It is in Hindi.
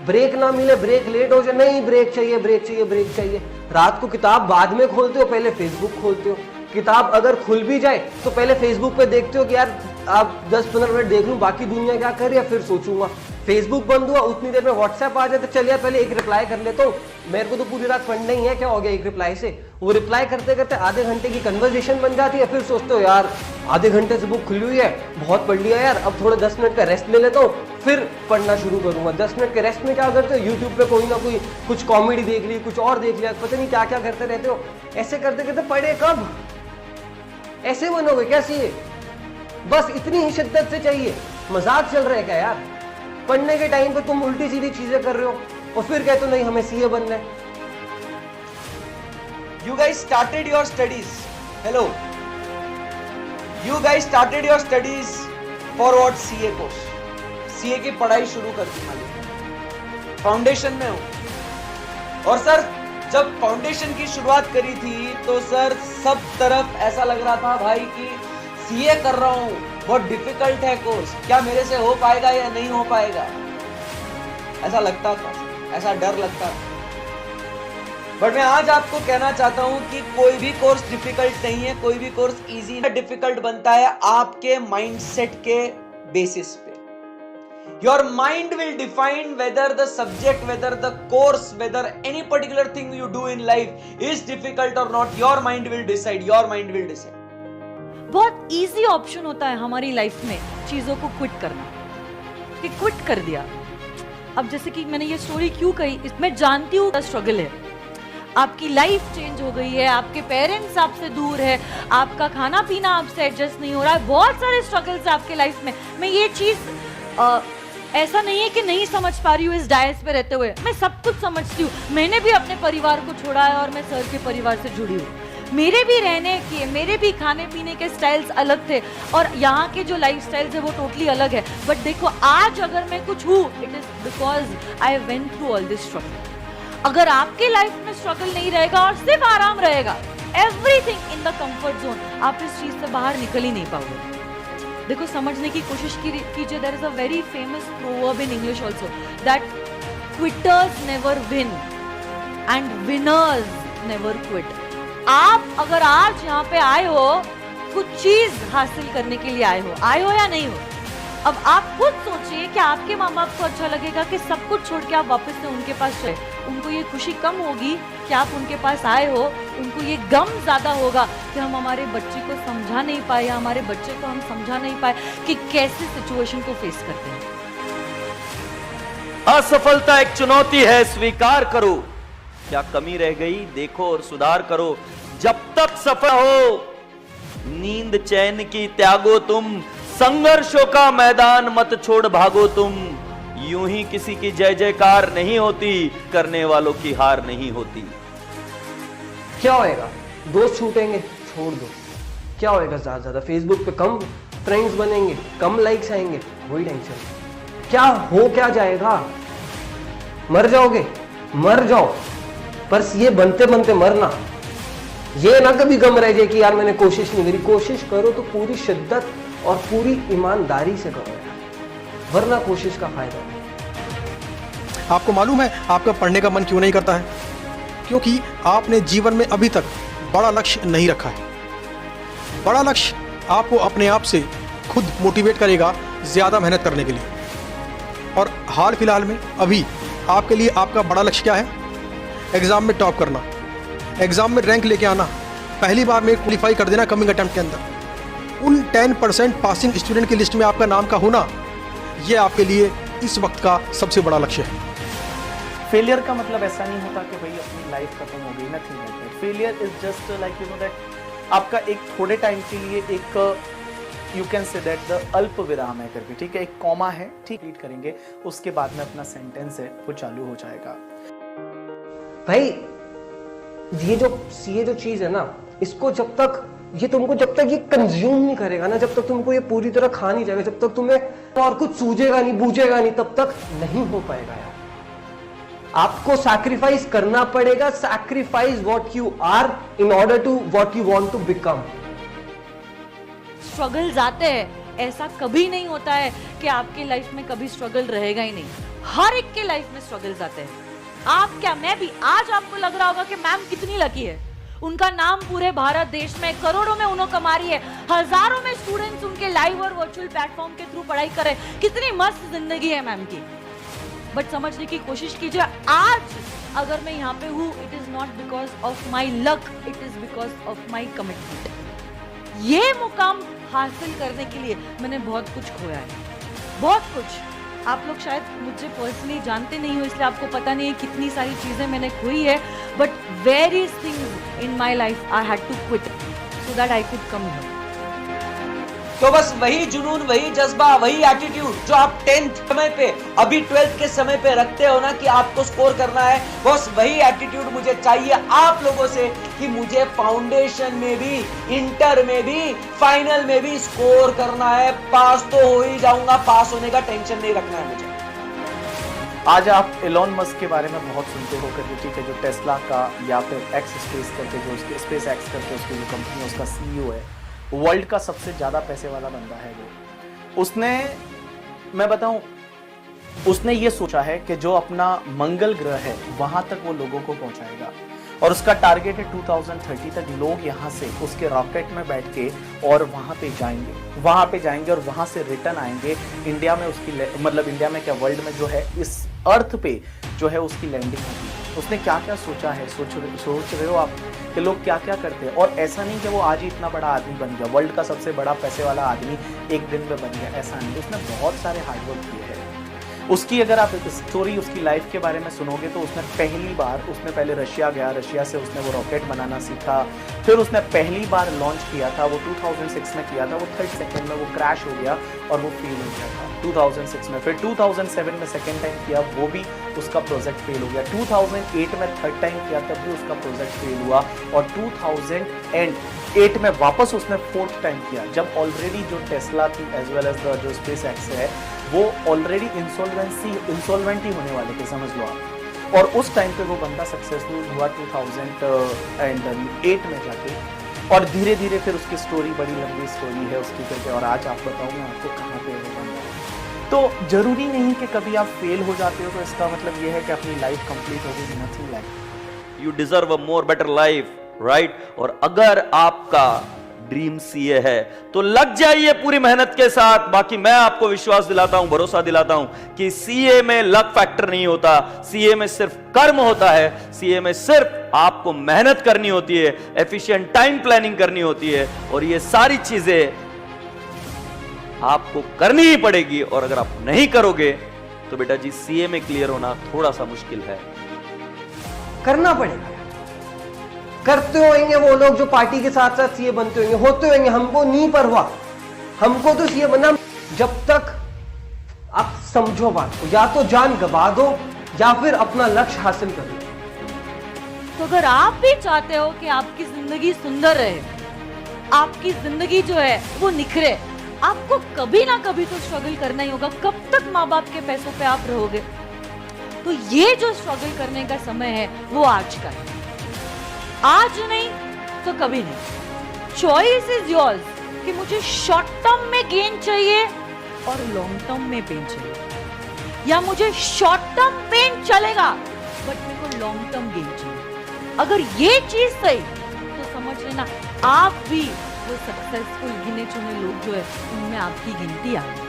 ब्रेक ना मिले, ब्रेक लेट हो जाए, नहीं ब्रेक चाहिए, ब्रेक चाहिए, ब्रेक चाहिए। रात को किताब बाद में खोलते हो, पहले फेसबुक खोलते हो। किताब अगर खुल भी जाए तो पहले फेसबुक पे देखते हो कि यार आप 10-15 मिनट देख लूं, बाकी दुनिया क्या कर रही है फिर सोचूंगा। फेसबुक बंद हुआ, उतनी देर में व्हाट्सएप आ जाए तो चलिए पहले एक रिप्लाई कर लेता हूँ, मेरे को तो पूरी रात पढ़ना ही है, क्या हो गया एक रिप्लाई से। वो रिप्लाई करते करते आधे घंटे की कन्वर्सेशन बन जाती है, फिर सोचते हो यार आधे घंटे से बुक खुली हुई है, बहुत पढ़ लिया यार, अब थोड़े 10 मिनट का रेस्ट ले लेता हूँ, फिर पढ़ना शुरू करूंगा। 10 मिनट के रेस्ट में क्या करते हो, यूट्यूब पे कोई ना कोई कुछ कॉमेडी देख ली, कुछ और देख लिया, पता नहीं क्या क्या करते रहते हो। ऐसे करते करते पढ़े कब, ऐसे बनोगे क्या सीए? बस इतनी ही शिद्दत से चाहिए। मजाक चल रहा है क्या यार? पढ़ने के टाइम पे तुम उल्टी सीधी चीजें कर रहे हो और फिर कहते हो नहीं हमें सीए बनना है। You guys started your studies. Hello. You guys started your studies for what? CA course. CA की पढ़ाई शुरू कर दी मालूम, फाउंडेशन में हूं। और सर जब फाउंडेशन की शुरुआत करी थी तो सर सब तरफ ऐसा लग रहा था भाई कि सीए कर रहा हूं, बहुत डिफिकल्ट है कोर्स, क्या मेरे से हो पाएगा या नहीं हो पाएगा, ऐसा लगता था, ऐसा डर लगता था। बट मैं आज आपको कहना चाहता हूं कि कोई भी कोर्स डिफिकल्ट नहीं है, कोई भी कोर्स इजी डिफिकल्ट बनता है आपके माइंडसेट के बेसिस पे। Your mind will define whether the subject, whether the course, whether any particular thing you do in life is difficult or not. Your mind will decide. Your mind will decide. बहुत इजी ऑप्शन होता है हमारी लाइफ में चीजों को क्विट करना, कि क्विट कर दिया। अब जैसे कि मैंने ये स्टोरी क्यों कही, मैं जानती हूँ स्ट्रगल है, आपकी लाइफ चेंज हो गई है, आपके पेरेंट्स आपसे दूर है, आपका खाना पीना आपसे एडजस्ट नहीं हो रहा है, बहुत सारे स्ट्रगल्स है आपके लाइफ में। मैं ये चीज ऐसा नहीं है कि नहीं समझ पा रही हूँ इस डायस पे रहते हुए, मैं सब कुछ समझती हूँ। मैंने भी अपने परिवार को छोड़ा है और मैं सर के परिवार से जुड़ी हूँ। मेरे भी रहने के, मेरे भी खाने पीने के स्टाइल्स अलग थे और यहाँ के जो लाइफ स्टाइल्स है वो टोटली अलग है। बट देखो आज अगर मैं कुछ हूँ, it is because I went through all this struggle. अगर आपके लाइफ में स्ट्रगल नहीं रहेगा और सिर्फ आराम रहेगा, everything in the comfort zone, आप इस चीज से बाहर निकल ही नहीं पाओगे। देखो समझने की कोशिश कीजिए, there is a very famous proverb in English also that quitters never win and winners never quit. आप अगर आज यहाँ पे आए हो, कुछ चीज हासिल करने के लिए आए हो या नहीं हो, अब आप खुद सोचिए कि आपके माँ बाप को अच्छा लगेगा कि सब कुछ छोड़ के आप वापस से उनके पास चले? उनको ये खुशी कम होगी कि आप उनके पास आए हो, उनको ये गम ज्यादा होगा कि हम हमारे बच्चे को समझा नहीं पाए या हमारे बच्चे को हम समझा नहीं पाए कि कैसे सिचुएशन को फेस करते हैं। असफलता एक चुनौती है, स्वीकार करो। क्या कमी रह गई देखो और सुधार करो। जब तक सफल हो, नींद चैन की त्यागो तुम, संघर्षों का मैदान मत छोड़ भागो तुम। यूं ही किसी की जय जयकार नहीं होती, करने वालों की हार नहीं होती। क्या होएगा, दोस्त छूटेंगे, छोड़ दो। क्या होएगा, ज्यादा फेसबुक पे कम फ्रेंड्स बनेंगे, कम लाइक्स आएंगे, वही टेंशन। क्या हो क्या जाएगा, मर जाओगे, मर जाओ, पर ये बनते बनते मरना। ये ना कभी गम रह जाए कि यार मैंने कोशिश नहीं करी। कोशिश करो तो पूरी शिद्दत और पूरी ईमानदारी से करो यार, वरना कोशिश का फायदा नहीं। आपको मालूम है आपका पढ़ने का मन क्यों नहीं करता है? क्योंकि आपने जीवन में अभी तक बड़ा लक्ष्य नहीं रखा है। बड़ा लक्ष्य आपको अपने आप से खुद मोटिवेट करेगा ज़्यादा मेहनत करने के लिए। और हाल फिलहाल में अभी आपके लिए आपका बड़ा लक्ष्य क्या है? एग्ज़ाम में टॉप करना, एग्ज़ाम में रैंक लेके आना, पहली बार में क्वालिफाई कर देना कमिंग अटेम्प्ट के अंदर, उन 10% पासिंग स्टूडेंट की लिस्ट में आपका नाम का होना, यह आपके लिए इस वक्त का सबसे बड़ा लक्ष्य है। फेलियर का मतलब ऐसा नहीं होता कि भाई अपनी लाइफ खत्म हो गई, nothing like that. Failure is just like you know that आपका एक थोड़े टाइम के लिए एक you can say that the अल्प विराम है करके, ठीक है, एक कॉमा है, ठीक, रीड करेंगे, उसके बाद में अपना सेंटेंस है वो चालू हो जाएगा। भाई ये जो सीए जो चीज है ना, इसको जब तक ये कंज्यूम नहीं करेगा ना, जब तक तुमको ये पूरी तरह खा नहीं जाएगा, जब तक तुम्हें और कुछ सूझेगा नहीं, बूझेगा नहीं, तब तक नहीं हो पाएगा यार। आपको सैक्रिफाइस करना पड़ेगा। Sacrifice what you are in order to what you want to become. Struggles आते हैं, ऐसा कभी नहीं होता है कि आपके लाइफ में कभी स्ट्रगल रहेगा ही नहीं। हर एक के लाइफ में स्ट्रगल्स आते हैं। आप क्या, मैं भी। आज आपको लग रहा होगा कि मैम कितनी लकी है, उनका नाम पूरे भारत देश में करोड़ों में उन्होंने कमा रही है, हजारों में स्टूडेंट्स उनके लाइव और वर्चुअल प्लेटफॉर्म के थ्रू पढ़ाई कर रहे हैं, कितनी मस्त जिंदगी है मैम की। बट समझने की कोशिश कीजिए, आज अगर मैं यहाँ पे हूँ, it is not because of my luck, it is because of my commitment. ये मुकाम हासिल करने के लिए मैंने बहुत कुछ खोया है, बहुत कुछ। आप लोग शायद मुझे पर्सनली जानते नहीं हो, इसलिए आपको पता नहीं है कितनी सारी चीजें मैंने खोई है, but various things in my life I had to quit so that I could come here. तो बस वही जुनून, वही जज्बा, वही एटीट्यूड जो आप 10th समय पे, अभी 12th के समय पे रखते हो ना कि आपको स्कोर करना है, बस वही एटीट्यूड मुझे चाहिए आप लोगों से कि मुझे फाउंडेशन में भी, इंटर में भी, फाइनल में भी स्कोर करना है। पास तो हो ही जाऊंगा, पास होने का टेंशन नहीं रखना है मुझे। आज आप एलॉन मस्क के बारे में बहुत सुनते हो कि ठीक है, जो टेस्ला का या फिर एक्स स्पेस करके, जो उसके स्पेस एक्स करके उसकी जो कंपनी है, उसका सीईओ है, वर्ल्ड का सबसे ज्यादा पैसे वाला बंदा है वो। उसने, मैं बताऊं, उसने ये सोचा है कि जो अपना मंगल ग्रह है वहां तक वो लोगों को पहुंचाएगा, और उसका टारगेट है 2030 तक लोग यहाँ से उसके रॉकेट में बैठ के और वहां पे जाएंगे और वहां से रिटर्न आएंगे इंडिया में। उसकी मतलब इंडिया में क्या, वर्ल्ड में जो है, इस अर्थ पे जो है उसकी लैंडिंग होगी। उसने क्या क्या सोचा है, सोच रहे हो आप कि लोग क्या क्या करते हैं। और ऐसा नहीं कि वो आज ही इतना बड़ा आदमी बन गया, वर्ल्ड का सबसे बड़ा पैसे वाला आदमी एक दिन में बन गया, ऐसा नहीं। उसने बहुत सारे हार्डवर्क किए हैं। उसकी अगर आप स्टोरी उसकी लाइफ के बारे में सुनोगे तो उसने पहले रशिया गया, रशिया से उसने वो रॉकेट बनाना सीखा, फिर उसने पहली बार लॉन्च किया था, वो 2006 में किया था, वो 3rd सेकंड में वो क्रैश हो गया और वो फेल हो गया था 2006 में। फिर 2007 में सेकंड टाइम किया, वो भी उसका प्रोजेक्ट फेल हो गया। 2008 में 3rd टाइम किया, तब भी उसका प्रोजेक्ट फेल हुआ, और 2008 में वापस उसने 4th टाइम किया, जब ऑलरेडी जो टेस्ला थी एज वेल एज जो स्पेस एक्स है वो ऑलरेडी इंसॉल्वेंट ही होने वाले थे, समझ लो आप। और उस टाइम पे वो बंदा सक्सेसफुल हुआ 2008 में जाके, और धीरे धीरे फिर उसकी स्टोरी, बड़ी लंबी स्टोरी है उसकी करके। और आज आप बताऊँ मैं आपको कहाँ पे वो बंदा। तो जरूरी नहीं कि कभी आप फेल हो जाते हो तो इसका मतलब ये है कि अपनी लाइफ कंप्लीट हो गई, nothing like. You deserve a more better life, right. और अगर आपका ड्रीम सीए है तो लग जाइए पूरी मेहनत के साथ। बाकी मैं आपको विश्वास दिलाता हूं, भरोसा दिलाता हूं कि सीए में लक फैक्टर नहीं होता, सीए में सिर्फ कर्म होता है, सीए में सिर्फ आपको मेहनत करनी होती है, एफिशिएंट टाइम प्लानिंग करनी होती है, और ये सारी चीजें आपको करनी ही पड़ेगी। और अगर आप नहीं करोगे तो बेटा जी सीए में क्लियर होना थोड़ा सा मुश्किल है। करना पड़ेगा। करते होंगे वो लोग जो पार्टी के साथ साथ सीए बनते होते होंगे, हमको नहीं परवाह, हमको तो सीए बनना। जब तक आप समझो बात को, या तो जान गवा दो या फिर अपना लक्ष्य हासिल कर लो। तो अगर आप भी चाहते हो कि आपकी जिंदगी सुंदर रहे, आपकी जिंदगी जो है वो निखरे, आपको कभी ना कभी तो स्ट्रगल करना ही होगा। कब तक माँ बाप के पैसों पे आप रहोगे? तो ये जो स्ट्रगल करने का समय है वो आज का है, आज नहीं तो कभी नहीं। चॉइस इज योर्स कि मुझे शॉर्ट टर्म में गेन चाहिए और लॉन्ग टर्म में पेन चाहिए, या मुझे शॉर्ट टर्म पेन चलेगा बट मेरे को लॉन्ग टर्म गेन चाहिए। अगर ये चीज सही तो समझ लेना आप भी वो सक्सेसफुल गिने चुने लोग जो है उनमें आपकी गिनती आ गई।